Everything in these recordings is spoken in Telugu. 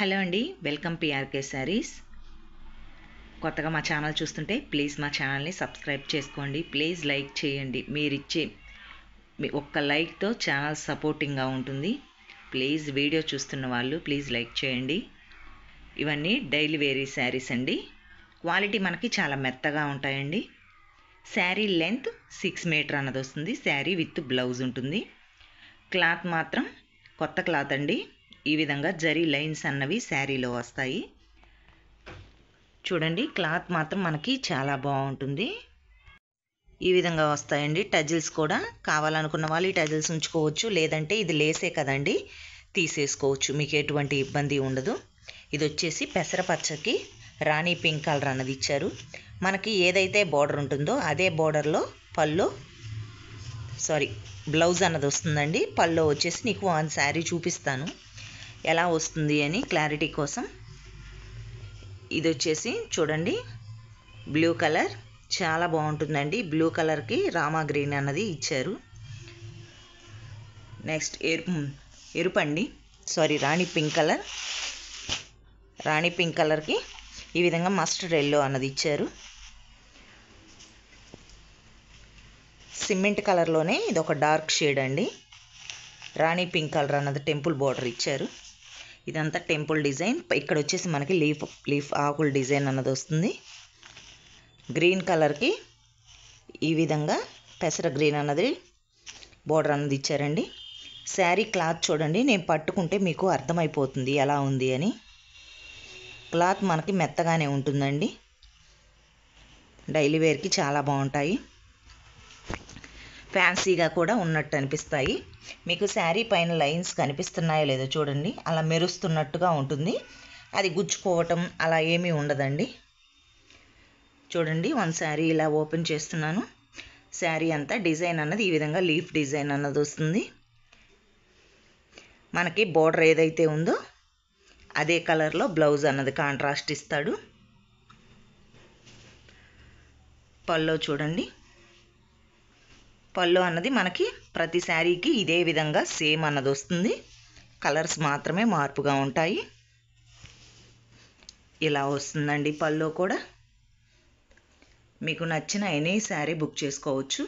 హలో అండి, వెల్కమ్ పిఆర్కే శారీస్. కొత్తగా మా ఛానల్ చూస్తుంటే ప్లీజ్ మా ఛానల్ని సబ్స్క్రైబ్ చేసుకోండి. ప్లీజ్ లైక్ చేయండి. మీరిచ్చే మీ ఒక్క లైక్తో ఛానల్ సపోర్టింగ్గా ఉంటుంది. ప్లీజ్ వీడియో చూస్తున్న వాళ్ళు ప్లీజ్ లైక్ చేయండి. ఇవన్నీ డైలీ వేరీ శారీస్ అండి. క్వాలిటీ మనకి చాలా మెత్తగా ఉంటాయండి. శారీ లెంత్ 6 మీటర్ అన్నది వస్తుంది. శారీ విత్ బ్లౌజ్ ఉంటుంది. క్లాత్ మాత్రం కొత్త క్లాత్ అండి. ఈ విధంగా జరీ లైన్స్ అన్నవి శారీలో వస్తాయి. చూడండి, క్లాత్ మాత్రం మనకి చాలా బాగుంటుంది. ఈ విధంగా వస్తాయండి. టజిల్స్ కూడా కావాలనుకున్న వాళ్ళు ఈ టజిల్స్ ఉంచుకోవచ్చు, లేదంటే ఇది లేసే కదండి, తీసేసుకోవచ్చు. మీకు ఎటువంటి ఇబ్బంది ఉండదు. ఇది వచ్చేసి పెసరపచ్చకి రాణి పింక్ కలర్ అన్నది ఇచ్చారు. మనకి ఏదైతే బార్డర్ ఉంటుందో అదే బార్డర్లో బ్లౌజ్ అన్నది వస్తుందండి. పల్లో వచ్చేసి నీకు ఆ శారీ చూపిస్తాను ఎలా వస్తుంది అని క్లారిటీ కోసం. ఇది వచ్చేసి చూడండి, బ్లూ కలర్ చాలా బాగుంటుందండి. బ్లూ కలర్కి రామా గ్రీన్ అన్నది ఇచ్చారు. నెక్స్ట్ ఎరుపండి, రాణి పింక్ కలర్. రాణి పింక్ కలర్కి ఈ విధంగా మస్టర్డ్ ఎల్లో అన్నది ఇచ్చారు. సిమెంట్ కలర్లోనే ఇది ఒక డార్క్ షేడ్ అండి. రాణి పింక్ కలర్ అన్నది టెంపుల్ బార్డర్ ఇచ్చారు. ఇదంతా టెంపుల్ డిజైన్. ఇక్కడ వచ్చేసి మనకి లీఫ్ ఆకుల డిజైన్ అన్నది వస్తుంది. గ్రీన్ కలర్కి ఈ విధంగా పెసర గ్రీన్ అన్నది బార్డర్ అన్నది ఇచ్చారండి. శారీ క్లాత్ చూడండి, నేను పట్టుకుంటే మీకు అర్థమైపోతుంది ఎలా ఉంది అని. క్లాత్ మనకి మెత్తగానే ఉంటుందండి. డైలీ వేర్కి చాలా బాగుంటాయి. ఫ్యాన్సీగా కూడా ఉన్నట్టు అనిపిస్తాయి. మీకు శారీ పైన లైన్స్ కనిపిస్తున్నాయో లేదో చూడండి, అలా మెరుస్తున్నట్టుగా ఉంటుంది. అది గుచ్చుకోవటం అలా ఏమీ ఉండదండి. చూడండి, వన్ శారీ ఇలా ఓపెన్ చేస్తున్నాను. శారీ అంతా డిజైన్ అన్నది ఈ విధంగా లీఫ్ డిజైన్ అన్నది వస్తుంది. మనకి బోర్డర్ ఏదైతే ఉందో అదే కలర్లో బ్లౌజ్ అన్నది కాంట్రాస్ట్ ఇస్తాడు. పల్లో చూడండి, పళ్ళు అన్నది మనకి ప్రతి శారీకి ఇదే విధంగా సేమ్ అన్నది వస్తుంది. కలర్స్ మాత్రమే మార్పుగా ఉంటాయి. ఇలా వస్తుందండి పళ్ళు కూడా. మీకు నచ్చిన ఎనీ శారీ బుక్ చేసుకోవచ్చు.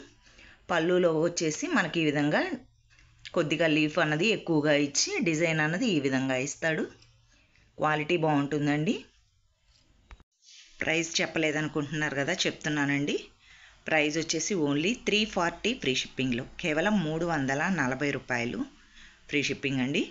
పళ్ళులో వచ్చేసి మనకి ఈ విధంగా కొద్దిగా లీఫ్ అన్నది ఎక్కువగా ఇచ్చి డిజైన్ అన్నది ఈ విధంగా ఇస్తాడు. క్వాలిటీ బాగుంటుందండి. ప్రైస్ చెప్పలేదనుకుంటున్నారు కదా, చెప్తున్నానండి. ప్రైస్ వచ్చేసి ఓన్లీ 340 ఫ్రీ షిప్పింగ్లో, కేవలం 340 రూపాయలు ఫ్రీ షిప్పింగ్ అండి.